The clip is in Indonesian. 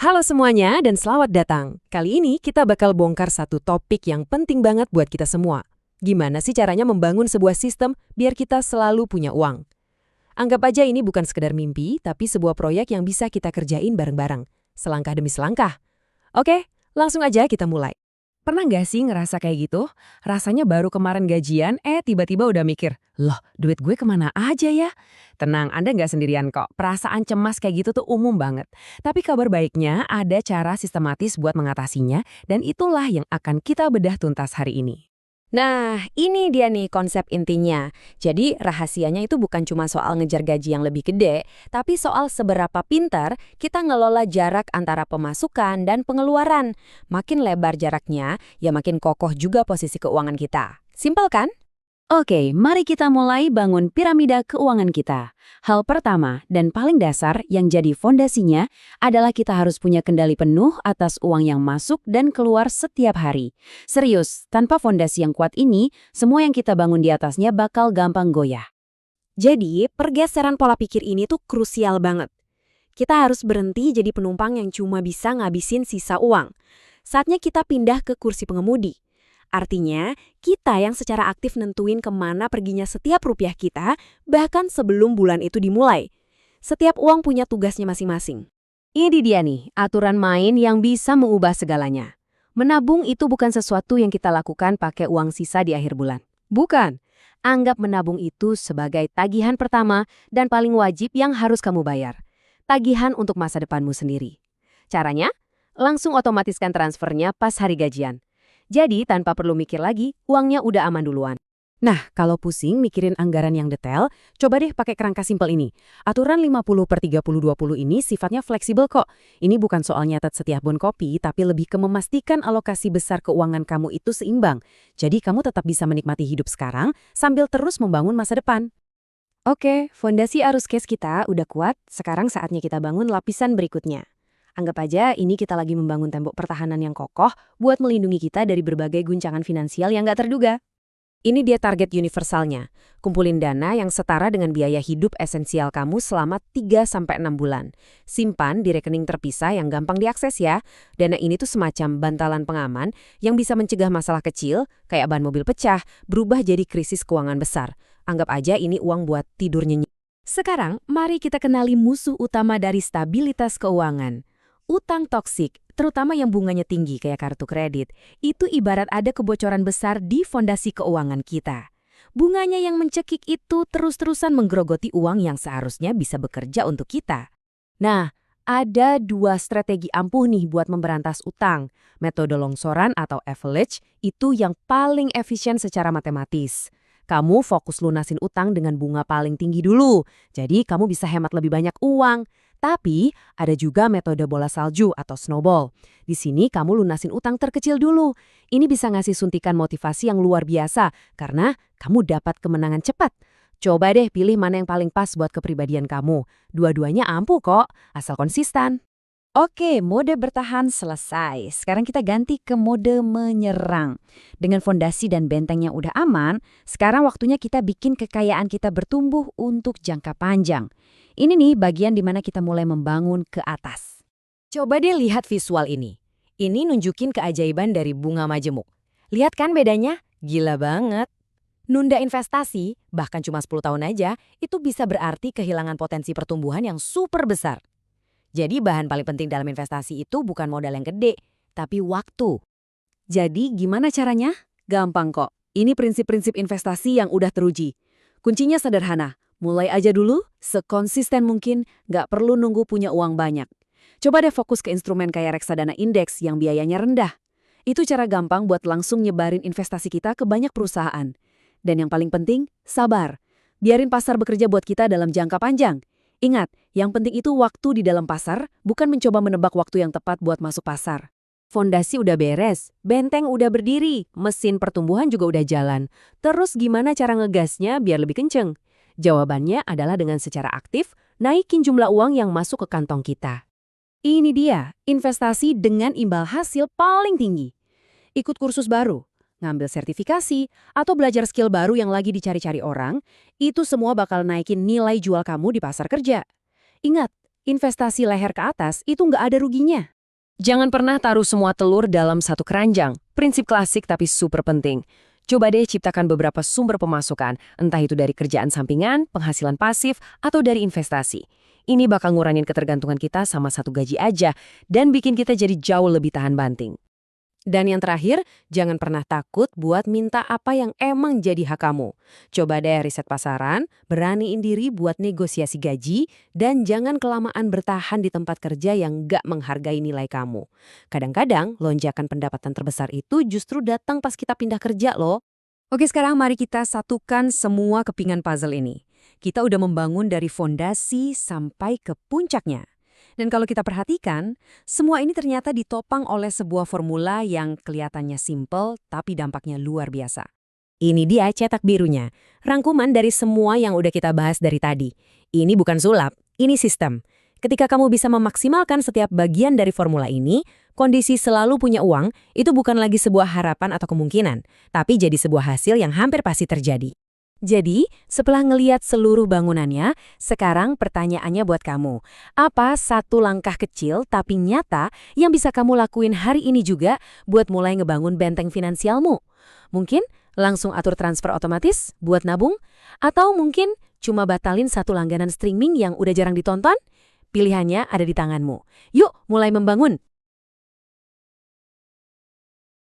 Halo semuanya dan selamat datang. Kali ini kita bakal bongkar satu topik yang penting banget buat kita semua. Gimana sih caranya membangun sebuah sistem biar kita selalu punya uang? Anggap aja ini bukan sekedar mimpi, tapi sebuah proyek yang bisa kita kerjain bareng-bareng. Selangkah demi selangkah. Oke, langsung aja kita mulai. Pernah nggak sih ngerasa kayak gitu? Rasanya baru kemarin gajian, tiba-tiba udah mikir, loh duit gue kemana aja ya? Tenang, Anda nggak sendirian kok. Perasaan cemas kayak gitu tuh umum banget. Tapi kabar baiknya ada cara sistematis buat mengatasinya, dan itulah yang akan kita bedah tuntas hari ini. Nah, ini dia nih konsep intinya. Jadi, rahasianya itu bukan cuma soal ngejar gaji yang lebih gede, tapi soal seberapa pintar kita ngelola jarak antara pemasukan dan pengeluaran. Makin lebar jaraknya, ya makin kokoh juga posisi keuangan kita. Simpel kan? Oke, mari kita mulai bangun piramida keuangan kita. Hal pertama dan paling dasar yang jadi fondasinya adalah kita harus punya kendali penuh atas uang yang masuk dan keluar setiap hari. Serius, tanpa fondasi yang kuat ini, semua yang kita bangun di atasnya bakal gampang goyah. Jadi, pergeseran pola pikir ini tuh krusial banget. Kita harus berhenti jadi penumpang yang cuma bisa ngabisin sisa uang. Saatnya kita pindah ke kursi pengemudi. Artinya, kita yang secara aktif nentuin kemana perginya setiap rupiah kita, bahkan sebelum bulan itu dimulai. Setiap uang punya tugasnya masing-masing. Ini dia nih, aturan main yang bisa mengubah segalanya. Menabung itu bukan sesuatu yang kita lakukan pakai uang sisa di akhir bulan. Bukan. Anggap menabung itu sebagai tagihan pertama dan paling wajib yang harus kamu bayar. Tagihan untuk masa depanmu sendiri. Caranya? Langsung otomatiskan transfernya pas hari gajian. Jadi, tanpa perlu mikir lagi, uangnya udah aman duluan. Nah, kalau pusing mikirin anggaran yang detail, coba deh pakai kerangka simpel ini. Aturan 50/30/20 ini sifatnya fleksibel kok. Ini bukan soal nyatet setiap bon kopi, tapi lebih ke memastikan alokasi besar keuangan kamu itu seimbang. Jadi kamu tetap bisa menikmati hidup sekarang sambil terus membangun masa depan. Oke, fondasi arus cash kita udah kuat, sekarang saatnya kita bangun lapisan berikutnya. Anggap aja ini kita lagi membangun tembok pertahanan yang kokoh buat melindungi kita dari berbagai guncangan finansial yang nggak terduga. Ini dia target universalnya. Kumpulin dana yang setara dengan biaya hidup esensial kamu selama 3-6 bulan. Simpan di rekening terpisah yang gampang diakses ya. Dana ini tuh semacam bantalan pengaman yang bisa mencegah masalah kecil, kayak ban mobil pecah, berubah jadi krisis keuangan besar. Anggap aja ini uang buat tidur nyenyak. Sekarang, mari kita kenali musuh utama dari stabilitas keuangan. Utang toksik, terutama yang bunganya tinggi kayak kartu kredit, itu ibarat ada kebocoran besar di fondasi keuangan kita. Bunganya yang mencekik itu terus-terusan menggerogoti uang yang seharusnya bisa bekerja untuk kita. Nah, ada dua strategi ampuh nih buat memberantas utang. Metode longsoran atau avalanche itu yang paling efisien secara matematis. Kamu fokus lunasin utang dengan bunga paling tinggi dulu, jadi kamu bisa hemat lebih banyak uang. Tapi ada juga metode bola salju atau snowball. Di sini kamu lunasin utang terkecil dulu. Ini bisa ngasih suntikan motivasi yang luar biasa karena kamu dapat kemenangan cepat. Coba deh pilih mana yang paling pas buat kepribadian kamu. Dua-duanya ampuh kok, asal konsisten. Oke, mode bertahan selesai. Sekarang kita ganti ke mode menyerang. Dengan fondasi dan benteng yang udah aman, sekarang waktunya kita bikin kekayaan kita bertumbuh untuk jangka panjang. Ini nih bagian dimana kita mulai membangun ke atas. Coba deh lihat visual ini. Ini nunjukin keajaiban dari bunga majemuk. Lihat kan bedanya? Gila banget. Nunda investasi, bahkan cuma 10 tahun aja, itu bisa berarti kehilangan potensi pertumbuhan yang super besar. Jadi bahan paling penting dalam investasi itu bukan modal yang gede, tapi waktu. Jadi gimana caranya? Gampang kok. Ini prinsip-prinsip investasi yang udah teruji. Kuncinya sederhana. Mulai aja dulu, sekonsisten mungkin, nggak perlu nunggu punya uang banyak. Coba deh fokus ke instrumen kayak reksadana indeks yang biayanya rendah. Itu cara gampang buat langsung nyebarin investasi kita ke banyak perusahaan. Dan yang paling penting, sabar. Biarin pasar bekerja buat kita dalam jangka panjang. Ingat, yang penting itu waktu di dalam pasar, bukan mencoba menebak waktu yang tepat buat masuk pasar. Fondasi udah beres, benteng udah berdiri, mesin pertumbuhan juga udah jalan. Terus gimana cara ngegasnya biar lebih kenceng? Jawabannya adalah dengan secara aktif, naikin jumlah uang yang masuk ke kantong kita. Ini dia, investasi dengan imbal hasil paling tinggi. Ikut kursus baru, ngambil sertifikasi, atau belajar skill baru yang lagi dicari-cari orang, itu semua bakal naikin nilai jual kamu di pasar kerja. Ingat, Investasi leher ke atas itu nggak ada ruginya. Jangan pernah taruh semua telur dalam satu keranjang. Prinsip klasik tapi super penting. Coba deh ciptakan beberapa sumber pemasukan, entah itu dari kerjaan sampingan, penghasilan pasif, atau dari investasi. Ini bakal ngurangin ketergantungan kita sama satu gaji aja, dan bikin kita jadi jauh lebih tahan banting. Dan yang terakhir, jangan pernah takut buat minta apa yang emang jadi hak kamu. Coba deh riset pasaran, beraniin diri buat negosiasi gaji, dan jangan kelamaan bertahan di tempat kerja yang nggak menghargai nilai kamu. Kadang-kadang, lonjakan pendapatan terbesar itu justru datang pas kita pindah kerja loh. Oke, sekarang mari kita satukan semua kepingan puzzle ini. Kita udah membangun dari fondasi sampai ke puncaknya. Dan kalau kita perhatikan, semua ini ternyata ditopang oleh sebuah formula yang kelihatannya simple tapi dampaknya luar biasa. Ini dia cetak birunya, rangkuman dari semua yang udah kita bahas dari tadi. Ini bukan sulap, ini sistem. Ketika kamu bisa memaksimalkan setiap bagian dari formula ini, kondisi selalu punya uang itu bukan lagi sebuah harapan atau kemungkinan, tapi jadi sebuah hasil yang hampir pasti terjadi. Jadi, setelah ngeliat seluruh bangunannya, sekarang pertanyaannya buat kamu. Apa satu langkah kecil tapi nyata yang bisa kamu lakuin hari ini juga buat mulai ngebangun benteng finansialmu? Mungkin langsung atur transfer otomatis buat nabung? Atau mungkin cuma batalin satu langganan streaming yang udah jarang ditonton? Pilihannya ada di tanganmu. Yuk, mulai membangun!